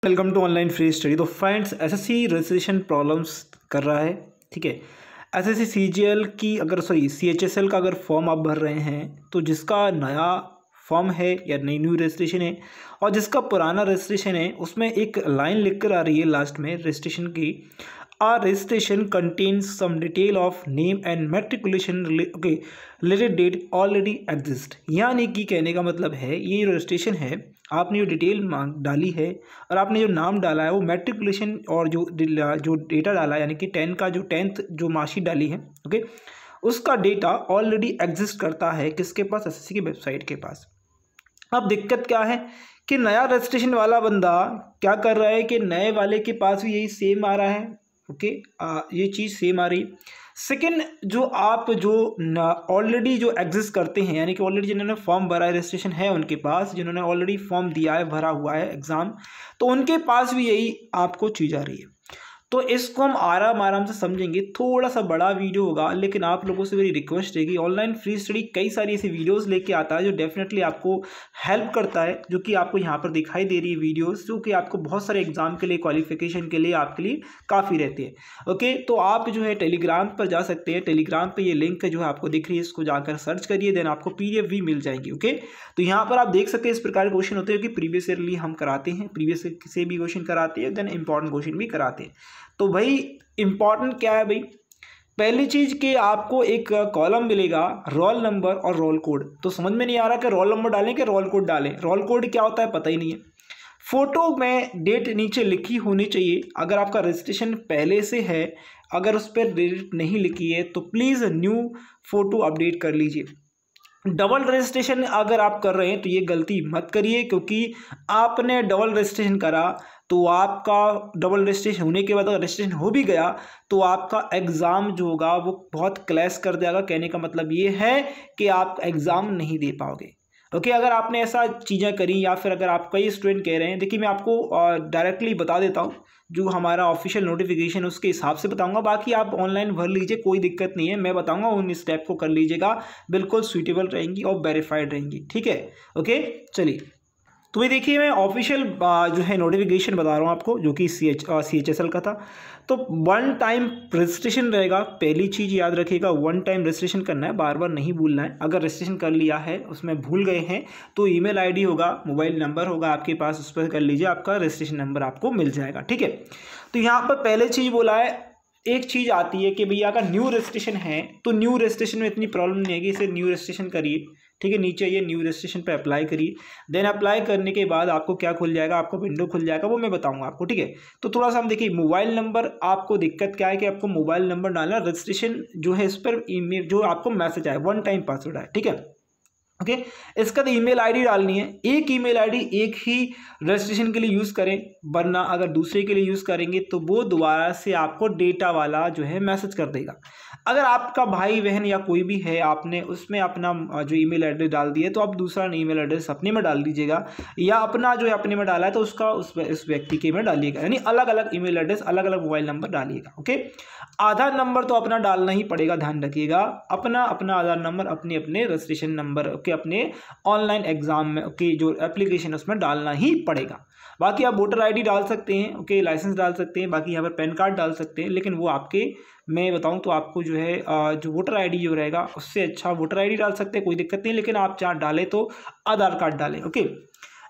Welcome to online free study. तो friends, SSC registration problems कर रहा है, ठीक है। एसएससी सीजीएल की सीएचएसएल का अगर फॉर्म आप भर रहे हैं तो जिसका नया फॉर्म है या नई न्यू रजिस्ट्रेशन है और जिसका पुराना रजिस्ट्रेशन है उसमें एक लाइन लिख कर आ रही है लास्ट में रजिस्ट्रेशन की, our registration contains some detail of name and matriculation related date already exist. यानी कि कहने का मतलब है ये रजिस्ट्रेशन है, आपने जो डिटेल डाली है और आपने जो नाम डाला है वो मैट्रिकुलेशन और जो डेटा डाला है यानी कि 10th जो मार्कशीट डाली है, ओके, उसका डेटा ऑलरेडी एग्जिस्ट करता है किसके पास? एसएससी की वेबसाइट के पास। अब दिक्कत क्या है कि नया रजिस्ट्रेशन वाला बंदा क्या कर रहा है कि नए वाले के पास भी यही सेम आ रहा है, ओके, ये चीज़ सेम आ रही है। सेकेंड, जो ऑलरेडी जो एग्जिस्ट करते हैं यानी कि ऑलरेडी जिन्होंने फॉर्म भरा है, रजिस्ट्रेशन है उनके पास, जिन्होंने ऑलरेडी फॉर्म दिया है, भरा हुआ है एग्ज़ाम, तो उनके पास भी यही आपको चीज़ आ रही है। तो इसको हम आराम से समझेंगे। थोड़ा सा बड़ा वीडियो होगा लेकिन आप लोगों से मेरी रिक्वेस्ट है कि ऑनलाइन फ्री स्टडी कई सारी ऐसी वीडियोस लेके आता है जो डेफिनेटली आपको हेल्प करता है, जो कि आपको यहाँ पर दिखाई दे रही है वीडियोस, जो कि आपको बहुत सारे एग्जाम के लिए, क्वालिफिकेशन के लिए आपके लिए काफ़ी रहती है, ओके। तो आप जो है टेलीग्राम पर जा सकते हैं, टेलीग्राम पर ये लिंक जो है आपको दिख रही है, इसको जाकर सर्च करिए, देन आपको PDF भी मिल जाएंगी, ओके। तो यहाँ पर आप देख सकते हैं इस प्रकार के क्वेश्चन होते हैं कि प्रीवियस ईयरली हम कराते हैं, प्रीवियस से भी क्वेश्चन कराते हैं, देन इंपॉर्टेंट क्वेश्चन भी कराते हैं। तो भाई इंपॉर्टेंट क्या है भाई? पहली चीज़ कि आपको एक कॉलम मिलेगा रोल नंबर और रोल कोड। तो समझ में नहीं आ रहा कि रोल नंबर डालें कि रोल कोड डालें। रोल कोड क्या होता है पता ही नहीं है। फोटो में डेट नीचे लिखी होनी चाहिए। अगर आपका रजिस्ट्रेशन पहले से है, अगर उस पर डेट नहीं लिखी है तो प्लीज़ न्यू फोटो अपडेट कर लीजिए। डबल रजिस्ट्रेशन अगर आप कर रहे हैं तो ये गलती मत करिए, क्योंकि आपने डबल रजिस्ट्रेशन करा तो आपका डबल रजिस्ट्रेशन होने के बाद अगर रजिस्ट्रेशन हो भी गया तो आपका एग्ज़ाम जो होगा वो बहुत क्लैश कर देगा। कहने का मतलब ये है कि आप एग्ज़ाम नहीं दे पाओगे, ओके। अगर आपने ऐसा चीज़ें करी या फिर अगर आप कई स्टूडेंट कह रहे हैं, देखिए मैं आपको डायरेक्टली बता देता हूँ, जो हमारा ऑफिशियल नोटिफिकेशन उसके हिसाब से बताऊंगा, बाकी आप ऑनलाइन भर लीजिए, कोई दिक्कत नहीं है, मैं बताऊंगा उन स्टेप को कर लीजिएगा, बिल्कुल सूटेबल रहेंगी और वेरीफाइड रहेंगी, ठीक है, ओके। चलिए, तो ये देखिए मैं ऑफिशियल जो है नोटिफिकेशन बता रहा हूँ आपको, जो कि CHSL का था। तो 1 टाइम रजिस्ट्रेशन रहेगा, पहली चीज़ याद रखिएगा, 1 टाइम रजिस्ट्रेशन करना है, बार बार नहीं भूलना है। अगर रजिस्ट्रेशन कर लिया है उसमें भूल गए हैं तो ईमेल ID होगा, मोबाइल नंबर होगा आपके पास, उस पर कर लीजिए, आपका रजिस्ट्रेशन नंबर आपको मिल जाएगा, ठीक है। तो यहाँ पर पहले चीज़ बोला है, एक चीज़ आती है कि भैया अगर न्यू रजिस्ट्रेशन है तो न्यू रजिस्ट्रेशन में इतनी प्रॉब्लम नहीं है कि इसे न्यू रजिस्ट्रेशन करिए, ठीक है। नीचे ये न्यू रजिस्ट्रेशन पे अप्लाई करिए, देन अप्लाई करने के बाद आपको क्या खुल जाएगा, आपको विंडो खुल जाएगा, वो मैं बताऊंगा आपको, ठीक है। तो थोड़ा सा हम देखिए, मोबाइल नंबर, आपको दिक्कत क्या है कि आपको मोबाइल नंबर डालना, रजिस्ट्रेशन जो है इस पर ईमेल जो आपको मैसेज आए 1 टाइम पासवर्ड आए, ठीक है, ओके। इसका तो ईमेल ID डालनी है, एक ईमेल ID एक ही रजिस्ट्रेशन के लिए यूज़ करें, वरना अगर दूसरे के लिए यूज़ करेंगे तो वो दोबारा से आपको डेटा वाला जो है मैसेज कर देगा। अगर आपका भाई बहन या कोई भी है, आपने उसमें अपना जो ईमेल एड्रेस डाल दिया तो आप दूसरा ईमेल एड्रेस अपने में डाल दीजिएगा, या अपना जो है अपने में डाला है तो उसका उस व्यक्ति के में डालिएगा, यानी अलग अलग ईमेल एड्रेस, अलग अलग मोबाइल नंबर डालिएगा, ओके। आधार नंबर तो अपना डालना ही पड़ेगा, ध्यान रखिएगा, अपना आधार नंबर अपने रजिस्ट्रेशन नंबर, ओके, अपने ऑनलाइन एग्जाम में, ओके, जो एप्लीकेशन है उसमें डालना ही पड़ेगा। बाकी आप वोटर ID डाल सकते हैं, ओके, लाइसेंस डाल सकते हैं, बाकी यहाँ पर पैन कार्ड डाल सकते हैं, लेकिन वो आपके, मैं बताऊं तो आपको जो है जो वोटर ID जो रहेगा उससे अच्छा वोटर ID डाल सकते हैं, कोई दिक्कत नहीं, लेकिन आप चाहे डालें तो आधार कार्ड डालें, ओके।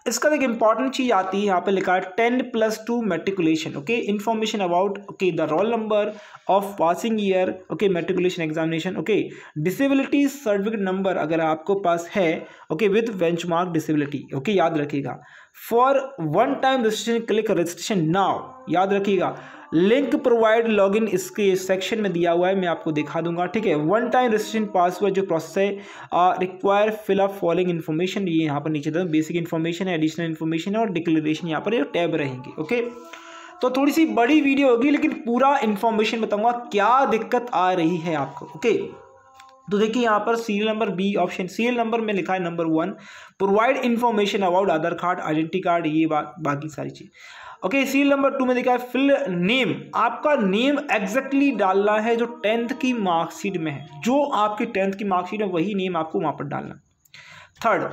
इसका एक इंपॉर्टेंट चीज़ आती है, यहाँ पे लिखा है 10+2 matriculation, okay, information about, okay, the roll number of passing year, okay, matriculation examination, okay, disability certificate number अगर आपको पास है, okay, with benchmark disability, okay, याद रखिएगा। For 1 time registration click registration now, याद रखिएगा, लिंक प्रोवाइड लॉगिन इसके section में दिया हुआ है, मैं आपको दिखा दूंगा, ठीक है। 1 टाइम रजिस्ट्रेशन पासवर्ड जो प्रोसेस है, require fill up following information, ये यहाँ पर नीचे था, बेसिक इन्फॉर्मेशन है, एडिशनल इन्फॉर्मेशन है और डिक्लेरेशन, यहाँ पर ये टैब रहेंगे, ओके। तो थोड़ी सी बड़ी वीडियो होगी लेकिन पूरा इन्फॉर्मेशन बताऊंगा क्या दिक्कत आ रही है आपको, ओके। तो देखिए यहाँ पर serial number B option, serial number में लिखा है number 1, provide information about Aadhaar card, identity card, ये बाकी सारी चीज़, ओके। सीरियल नंबर 2 में देखा है फिल नेम, आपका नेम एग्जैक्टली डालना है जो 10th की मार्कशीट में है, जो आपकी 10th की मार्कशीट है वही नेम आपको वहाँ पर डालना। Third,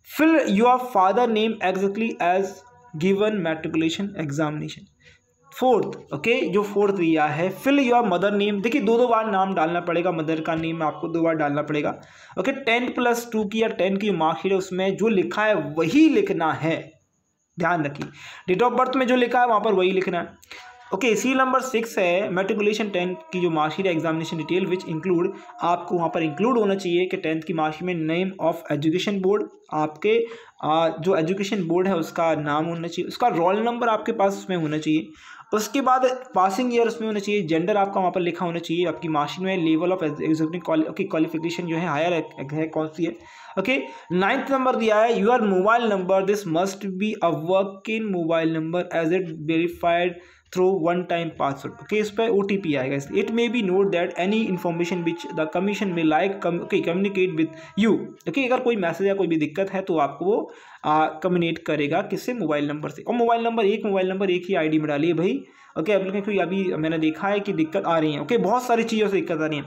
fill your father name exactly as given matriculation examination. Fourth, okay, जो फोर्थ दिया है, फिल योर मदर नेम। देखिए दो बार नाम डालना पड़ेगा, मदर का नेम आपको 2 बार डालना पड़ेगा। ओके, 10+2 की या 10 की मार्कशीट है उसमें जो लिखा है वही लिखना है, ध्यान रखिए। डेट ऑफ बर्थ में जो लिखा है वहाँ पर वही लिखना है। ओके, सीरियल नंबर 6 है मैट्रिकुलेशन 10 की जो मार्कशीट है एग्जामिनेशन डिटेल विच इंक्लूड, आपको वहाँ पर इंक्लूड होना चाहिए कि 10th की मार्कशीट में नेम ऑफ एजुकेशन बोर्ड, आपके जो एजुकेशन बोर्ड है उसका नाम होना चाहिए, उसका रोल नंबर आपके पास उसमें होना चाहिए। उसके बाद पासिंग ईयर उसमें होना चाहिए, जेंडर आपका वहाँ पर लिखा होना चाहिए आपकी मार्कशीट में, लेवल ऑफ एग्जीक्यूटिव क्वालिफिकेशन जो है हायर है कौन सी है। ओके, 9th नंबर दिया है your mobile number, this must be a working mobile number as it verified through one time password. Okay, इस पर OTP आएगा। It may be noted that any information which the commission may like communicate with you. Okay, अगर कोई message या कोई भी दिक्कत है तो आपको वो कम्युनिकेट करेगा किससे, मोबाइल नंबर से। और मोबाइल नंबर एक ही ID में डालिए भाई। ओके, एप्लीकेशन अभी मैंने देखा है कि दिक्कत आ रही है। ओके, बहुत सारी चीज़ों से दिक्कत आ रही है।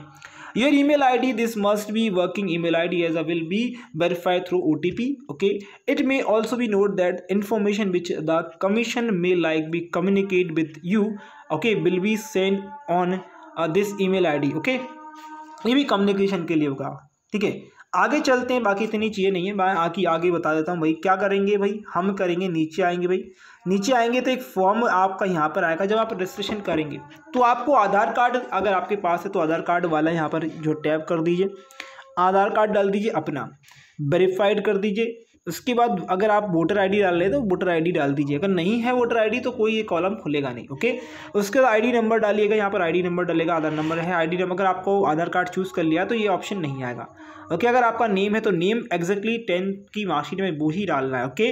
Your email ID, this must be working email ID as a will be verified through OTP. Okay, it may also be note that information which the commission may like be communicate with you, okay, will be sent on this email ID. Okay, ये भी communication के लिए होगा। ठीक है, आगे चलते हैं, बाकी इतनी चीज़ें नहीं है, मैं आगे बता देता हूँ भाई क्या करेंगे। भाई हम करेंगे, नीचे आएंगे भाई, नीचे आएंगे तो एक फॉर्म आपका यहाँ पर आएगा। जब आप रजिस्ट्रेशन करेंगे तो आपको आधार कार्ड अगर आपके पास है तो आधार कार्ड वाला यहाँ पर जो टैप कर दीजिए, आधार कार्ड डाल दीजिए अपना, वेरीफाइड कर दीजिए। उसके बाद अगर आप वोटर ID डाल रहे हैं तो वोटर ID डाल दीजिए, अगर नहीं है वोटर ID तो कोई ये कॉलम खुलेगा नहीं। ओके, उसके बाद ID नंबर डालिएगा, यहाँ पर ID नंबर डालेगा, आधार नंबर है, ID नंबर। अगर आपको आधार कार्ड चूज़ कर लिया तो ये ऑप्शन नहीं आएगा। ओके, अगर आपका नेम है तो नेम एग्जैक्टली 10 की मार्कशीट में वो ही डालना है। ओके,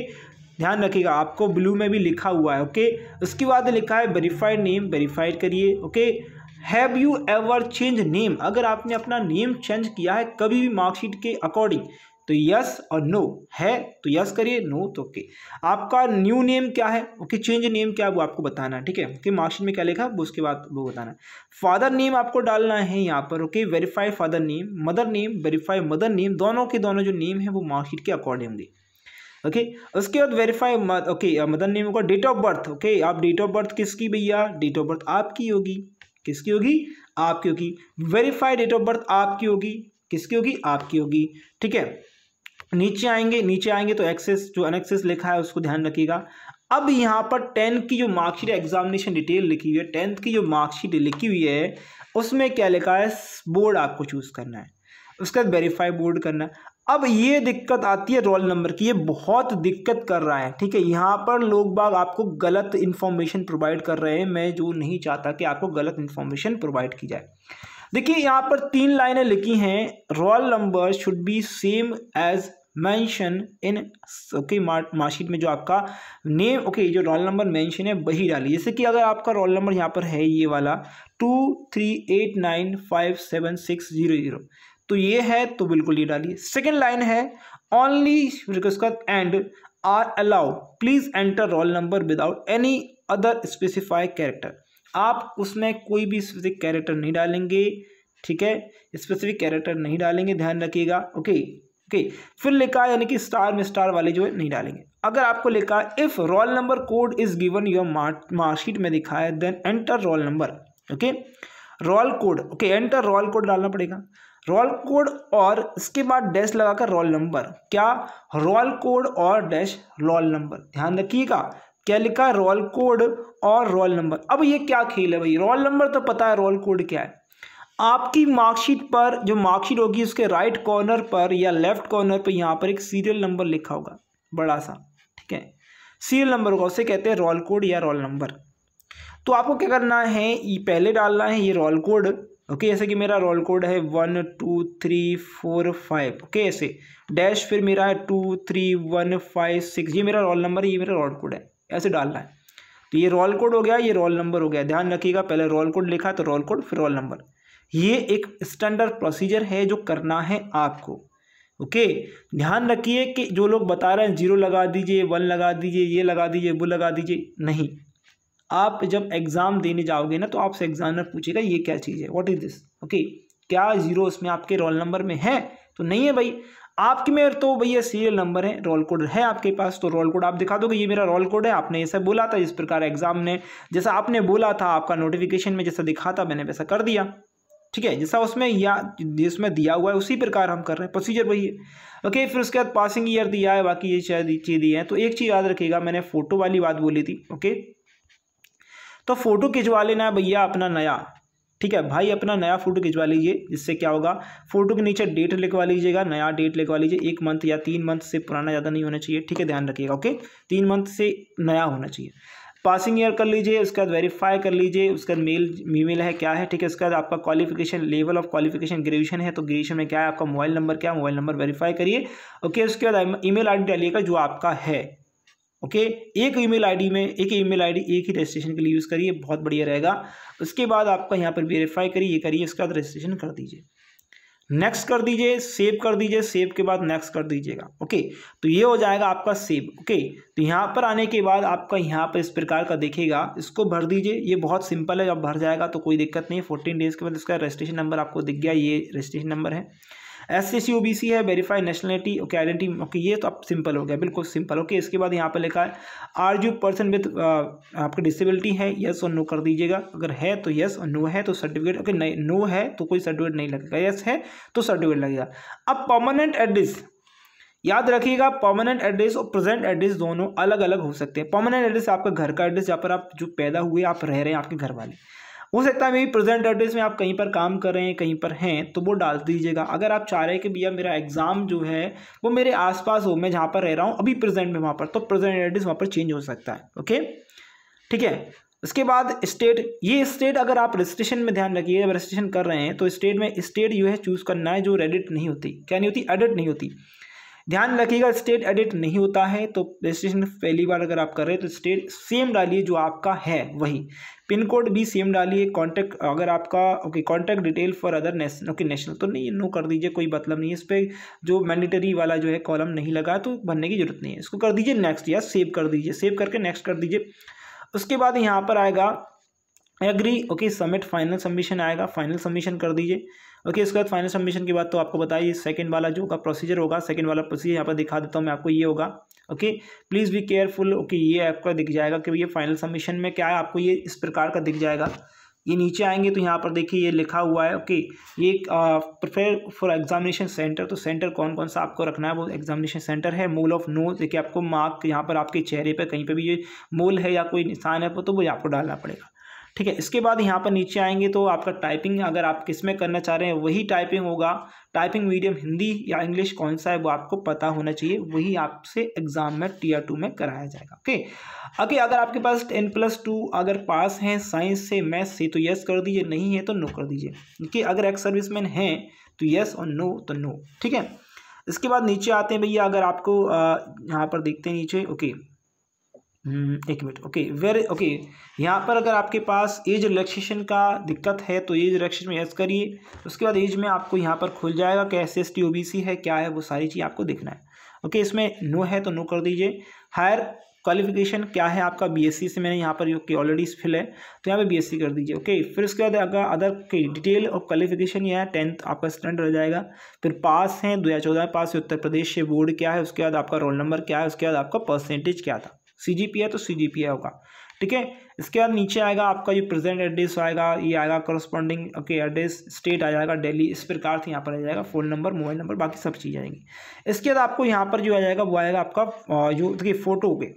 ध्यान रखिएगा, आपको ब्लू में भी लिखा हुआ है। ओके, उसके बाद लिखा है वेरीफाइड नेम, वेरीफाइड करिए। Okay, have you ever change name, अगर आपने अपना नेम चेंज किया है कभी भी मार्कशीट के अकॉर्डिंग तो यस और नो, है तो यस करिए, नो तो ओके। आपका न्यू नेम क्या है, ओके, चेंज नेम क्या है वो आपको बताना है। ठीक है, कि मार्कशीट में क्या लिखा है उसके बाद वो बताना है। फादर नेम आपको डालना है यहाँ पर। Okay, verify father name, mother name, verify mother name, दोनों के दोनों जो नेम है वो मार्कशीट के अकॉर्डिंग होंगे। ओके, उसके बाद वेरीफाई ओके मदर नेम का डेट ऑफ बर्थ। ओके, आप डेट ऑफ बर्थ किसकी भैया, डेट ऑफ बर्थ आपकी होगी, किसकी होगी, आपकी होगी। वेरीफाई डेट ऑफ बर्थ आपकी होगी, किसकी होगी, आपकी होगी। ठीक है, नीचे आएंगे तो एक्सेस जो अनएक्सेस लिखा है उसको ध्यान रखिएगा। अब यहाँ पर 10 की जो मार्कशीट एग्जामिनेशन डिटेल लिखी हुई है, 10th की जो मार्कशीट लिखी हुई है उसमें क्या लिखा है, बोर्ड आपको चूज करना है, उसके बाद वेरीफाई बोर्ड करना है। अब ये दिक्कत आती है रोल नंबर की, ये बहुत दिक्कत कर रहा है। ठीक है, यहाँ पर लोग बाग आपको गलत इन्फॉर्मेशन प्रोवाइड कर रहे हैं, मैं जो नहीं चाहता कि आपको गलत इन्फॉर्मेशन प्रोवाइड की जाए। देखिए यहाँ पर 3 लाइनें लिखी हैं, roll number should be same as mention in. Okay, marksheet में जो आपका नेम, ओके, जो रोल नंबर मेंशन है वही डालिए। जैसे कि अगर आपका रोल नंबर यहाँ पर है ये वाला 23895760, तो ये है तो बिल्कुल ये डालिए। सेकेंड लाइन है only and are allow please enter roll number without any other specified character. आप उसमें कोई भी स्पेसिफिक कैरेक्टर नहीं डालेंगे। ठीक है, स्पेसिफिक कैरेक्टर नहीं डालेंगे, ध्यान रखिएगा। ओके, फिर लिखा है यानी कि स्टार में स्टार वाले जो है नहीं डालेंगे। अगर आपको लिखा है if roll number code is given your marksheet में दिखा है then enter roll number. Okay, roll code, okay, enter roll code डालना पड़ेगा, रोल कोड और इसके बाद डैश लगाकर रोल नंबर। क्या, रोल कोड और डैश रोल नंबर, ध्यान रखिएगा क्या लिखा है, रोल कोड और रोल नंबर। अब ये क्या खेल है भाई, रोल नंबर तो पता है, रोल कोड क्या है। आपकी मार्कशीट पर जो मार्कशीट होगी उसके राइट कॉर्नर पर या लेफ्ट कॉर्नर पर यहाँ पर एक सीरियल नंबर लिखा होगा बड़ा सा। ठीक है, सीरियल नंबर होगा, उसे कहते हैं रोल कोड या रोल नंबर। तो आपको क्या करना है, ये पहले डालना है ये रोल कोड। ओके, जैसे कि मेरा रोल कोड है 1 2 3 4 5। ओके, ऐसे डैश फिर मेरा है 2 3 1 5 6, ये मेरा रोल नंबर है, ये मेरा रोल कोड है, ऐसे डालना है। तो ये रोल कोड हो गया, ये रोल नंबर हो गया। ध्यान रखिएगा, पहले रोल कोड लिखा तो रोल कोड फिर रोल नंबर। ये एक स्टैंडर्ड प्रोसीजर है जो करना है आपको। ओके, ध्यान रखिए कि जो लोग बता रहे हैं 0 लगा दीजिए, 1 लगा दीजिए, ये लगा दीजिए, वो लगा दीजिए, नहीं। आप जब एग्ज़ाम देने जाओगे ना तो आपसे एग्जामिनर पूछेगा ये क्या चीज़ है, व्हाट इज दिस। ओके, क्या 0 इसमें आपके रोल नंबर में है, तो नहीं है भाई। आपके में तो भैया सीरियल नंबर है, रोल कोड है आपके पास, तो रोल कोड आप दिखा दोगे ये मेरा रोल कोड है, आपने ऐसा बोला था, इस प्रकार एग्जाम ने जैसा आपने बोला था, आपका नोटिफिकेशन में जैसा दिखा था मैंने वैसा कर दिया, ठीक है, जैसा उसमें या जिसमें दिया हुआ है उसी प्रकार हम कर रहे हैं, प्रोसीजर वही है। ओके, फिर उसके बाद पासिंग ईयर दिया है, बाकी ये शायद चीज़ दी है। तो एक चीज़ याद रखिएगा, मैंने फ़ोटो वाली बात बोली थी। ओके, तो फ़ोटो खिंचवा लेना भैया अपना नया, ठीक है भाई, अपना नया फ़ोटो खिंचवा लीजिए, जिससे क्या होगा, फ़ोटो के नीचे डेट लिखवा लीजिएगा, नया डेट लिखवा लीजिए, 1 मंथ या 3 मंथ से पुराना ज़्यादा नहीं होना चाहिए, ठीक है, ध्यान रखिएगा। ओके, 3 मंथ से नया होना चाहिए। पासिंग ईयर कर लीजिए, उसके बाद वेरीफाई कर लीजिए, उसके बाद मेल फीमेल है क्या है, ठीक है, उसके बाद आपका qualification, level of qualification graduation है तो ग्रेजुएशन में क्या है, आपका मोबाइल नंबर क्या है, मोबाइल नंबर वेरीफाई करिए। ओके, उसके बाद ईमेल आईडी डालिएगा जो आपका है। ओके, एक ईमेल आईडी एक ही रजिस्ट्रेशन के लिए यूज़ करिए, बहुत बढ़िया रहेगा। उसके बाद आपका यहाँ पर वेरीफाई करिए, ये करिए, उसके बाद रजिस्ट्रेशन कर दीजिए, नेक्स्ट कर दीजिए, सेव कर दीजिए, सेव के बाद नेक्स्ट कर दीजिएगा। ओके, तो ये हो जाएगा आपका सेव। ओके, तो यहाँ पर आने के बाद आपका यहाँ पर इस प्रकार का दिखेगा, इसको भर दीजिए, ये बहुत सिंपल है, जब भर जाएगा तो कोई दिक्कत नहीं है। 14 डेज़ के बाद इसका रजिस्ट्रेशन नंबर आपको दिख गया, ये रजिस्ट्रेशन नंबर है। SC OBC है, verify nationality, okay, identity, okay, ये तो अब सिंपल हो गया, बिल्कुल सिंपल। ओके, इसके बाद यहाँ पर लिखा है आर यू पर्सन विद आपकी डिसेबिलिटी है, यस और नो कर दीजिएगा, अगर है तो यस और नो है तो सर्टिफिकेट, ओके, नहीं नो है तो कोई सर्टिफिकेट नहीं लगेगा, यस है तो सर्टिफिकेट लगेगा। अब परमानेंट एड्रेस याद रखिएगा, परमानेंट एड्रेस और प्रेजेंट एड्रेस दोनों अलग अलग हो सकते हैं। परमानेंट एड्रेस आपका घर का एड्रेस, जहाँ पर आप जो पैदा हुए आप रह रहे हैं, आपके घर वाले, हो सकता है मेरी प्रेजेंट एड्रेस में आप कहीं पर काम कर रहे हैं, कहीं पर हैं, तो वो डाल दीजिएगा। अगर आप चाह रहे हैं कि भैया मेरा एग्जाम जो है वो मेरे आसपास हो, मैं जहाँ पर रह रहा हूँ अभी प्रेजेंट में वहाँ पर, तो प्रेजेंट एड्रेस वहाँ पर चेंज हो सकता है। ओके, ठीक है। उसके बाद स्टेट, ये स्टेट अगर आप रजिस्ट्रेशन में ध्यान रखिए, जब रजिस्ट्रेशन कर रहे हैं तो स्टेट में स्टेट जो है चूज़ करना है जो एडिट नहीं होती, क्या नहीं होती, एडिट नहीं होती, ध्यान रखिएगा, स्टेट एडिट नहीं होता है। तो रजिस्ट्रेशन पहली बार अगर आप कर रहे हैं तो स्टेट सेम डालिए जो आपका है वही, पिन कोड भी सेम डालिए, कॉन्टैक्ट अगर आपका, okay, contact detail for other national, okay, national तो नहीं, नो कर दीजिए, कोई मतलब नहीं है, इस पर जो मैंडेटरी वाला जो है कॉलम नहीं लगा तो भरने की जरूरत नहीं है, इसको कर दीजिए नेक्स्ट या सेव कर दीजिए, सेव करके नेक्स्ट कर दीजिए। उसके बाद यहाँ पर आएगा agree, okay, submit final submission आएगा, फाइनल सबमिशन कर दीजिए। ओके, इसके बाद फाइनल सबमिशन के बाद तो आपको बताइए सेकंड वाला जो होगा प्रोसीजर होगा, सेकंड वाला प्रोसीजर यहाँ पर दिखा देता हूँ मैं आपको, ये होगा। Okay, please be careful, okay, ये आपका दिख जाएगा कि ये फाइनल सबमिशन में क्या है, आपको ये इस प्रकार का दिख जाएगा। ये नीचे आएंगे तो यहाँ पर देखिए ये लिखा हुआ है, ओके, ये प्रिपेयर फॉर एग्जामिनेशन सेंटर, तो सेंटर कौन कौन सा आपको रखना है वो एग्जामिनेशन सेंटर है। मोल ऑफ नो, देखिए आपको मार्क यहाँ पर आपके चेहरे पर कहीं पर भी ये मोल है या कोई निशान है तो वो आपको डालना पड़ेगा, ठीक है। इसके बाद यहाँ पर नीचे आएंगे तो आपका टाइपिंग अगर आप किस में करना चाह रहे हैं वही टाइपिंग होगा, टाइपिंग मीडियम हिंदी या इंग्लिश कौन सा है वो आपको पता होना चाहिए, वही आपसे एग्जाम में Tier 2 में कराया जाएगा। ओके, अगर आपके पास 10+2 अगर पास हैं साइंस से मैथ से तो यस कर दीजिए, नहीं है तो नो कर दीजिए, क्योंकि अगर एक्स सर्विसमैन हैं तो यस और नो तो नो, ठीक है। इसके बाद नीचे आते हैं भैया, अगर आपको यहाँ पर देखते हैं नीचे, ओके, एक मिनट, ओके, ओके, यहाँ पर अगर आपके पास एज रिलैक्सेशन का दिक्कत है तो एज रिलैक्सेशन में यस करिए। उसके बाद एज में आपको यहाँ पर खुल जाएगा कि SC OBC है क्या है, वो सारी चीज़ आपको देखना है। ओके, इसमें नो है तो नो कर दीजिए। हायर क्वालिफिकेशन क्या है आपका, BSc से मैंने यहाँ पर ओके ऑलरेडी फिल है तो यहाँ पे BSc कर दीजिए। ओके, फिर उसके बाद अगर अदर की डिटेल और क्वालिफिकेशन यह है 10th आपका स्टूडेंट रह जाएगा। फिर पास हैं 2014 पास से उत्तर प्रदेश से बोर्ड क्या है, उसके बाद आपका रोल नंबर क्या है, उसके बाद आपका परसेंटेज क्या था, CGPA है तो CGPA होगा, ठीक है। इसके बाद नीचे आएगा आपका ये प्रेजेंट एड्रेस आएगा, ये आएगा करस्पॉन्डिंग, ओके, एड्रेस स्टेट आ जाएगा दिल्ली, इस प्रकार से यहाँ पर आ जाएगा फ़ोन नंबर, मोबाइल नंबर, बाकी सब चीज़ आएंगी। इसके बाद आपको यहाँ पर जो आ जाएगा वो आएगा आपका जो देखिए फ़ोटो पे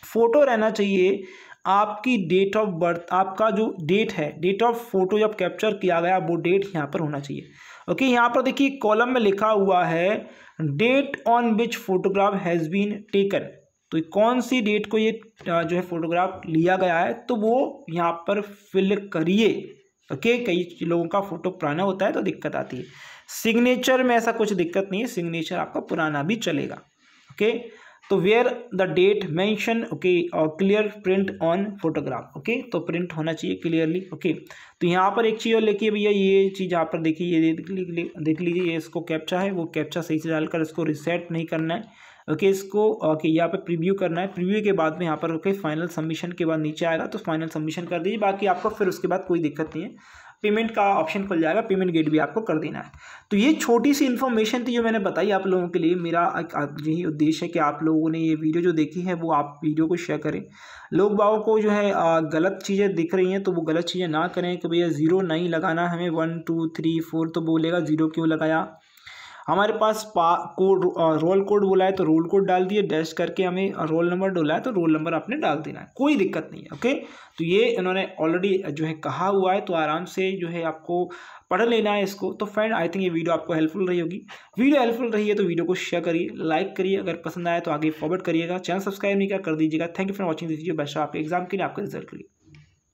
फ़ोटो रहना चाहिए, आपकी डेट ऑफ बर्थ, आपका जो डेट है, डेट ऑफ फोटो जब कैप्चर किया गया वो डेट यहाँ पर होना चाहिए। ओके, यहाँ पर देखिए कॉलम में लिखा हुआ है date on which photograph has been taken, तो कौन सी डेट को ये जो है फोटोग्राफ लिया गया है तो वो यहाँ पर फिल करिए। ओके, कई लोगों का फोटो पुराना होता है तो दिक्कत आती है। सिग्नेचर में ऐसा कुछ दिक्कत नहीं है, सिग्नेचर आपका पुराना भी चलेगा। ओके, तो where the date mention, okay, और clear print on photograph, okay, तो प्रिंट होना चाहिए क्लियरली। ओके, तो यहाँ पर एक चीज़ और लिखिए भैया, ये चीज़ यहाँ पर देखिए, ये देख लीजिए, ये इसको कैप्चा है, वो कैप्चा सही से डालकर इसको रिसेट नहीं करना है। ओके, इसको ओके यहाँ पे प्रीव्यू करना है, प्रीव्यू के बाद में यहाँ पर ओके फाइनल सबमिशन के बाद नीचे आएगा तो फाइनल सबमिशन कर दीजिए, बाकी आपको फिर उसके बाद कोई दिक्कत नहीं है। पेमेंट का ऑप्शन खुल जाएगा, पेमेंट गेट भी आपको कर देना है। तो ये छोटी सी इन्फॉर्मेशन थी जो मैंने बताई आप लोगों के लिए। मेरा यही उद्देश्य है कि आप लोगों ने ये वीडियो जो देखी है वो आप वीडियो को शेयर करें। लोग बागों को जो है गलत चीज़ें दिख रही हैं तो वो गलत चीज़ें ना करें कि भैया ज़ीरो नहीं लगाना हमें, 1 2 3 4 तो बोलेगा ज़ीरो क्यों लगाया। हमारे पास कोड रोल कोड बोला है तो रोल कोड डाल दिए, डैश करके हमें रोल नंबर बोला है तो रोल नंबर आपने डाल देना है, कोई दिक्कत नहीं है। ओके, तो ये इन्होंने ऑलरेडी जो है कहा हुआ है, तो आराम से जो है आपको पढ़ लेना है इसको। तो फ्रेंड आई थिंक ये वीडियो आपको हेल्पफुल रही होगी। वीडियो हेल्पफुल रही है तो वीडियो को शेयर करिए, लाइक करिए, अगर पसंद आए तो आगे फॉरवर्ड करिएगा, चैनल सब्सक्राइब नहीं कर दीजिएगा। Thank you for watching this video. Best आपके एग्जाम के लिए, आपके रिजल्ट के लिए।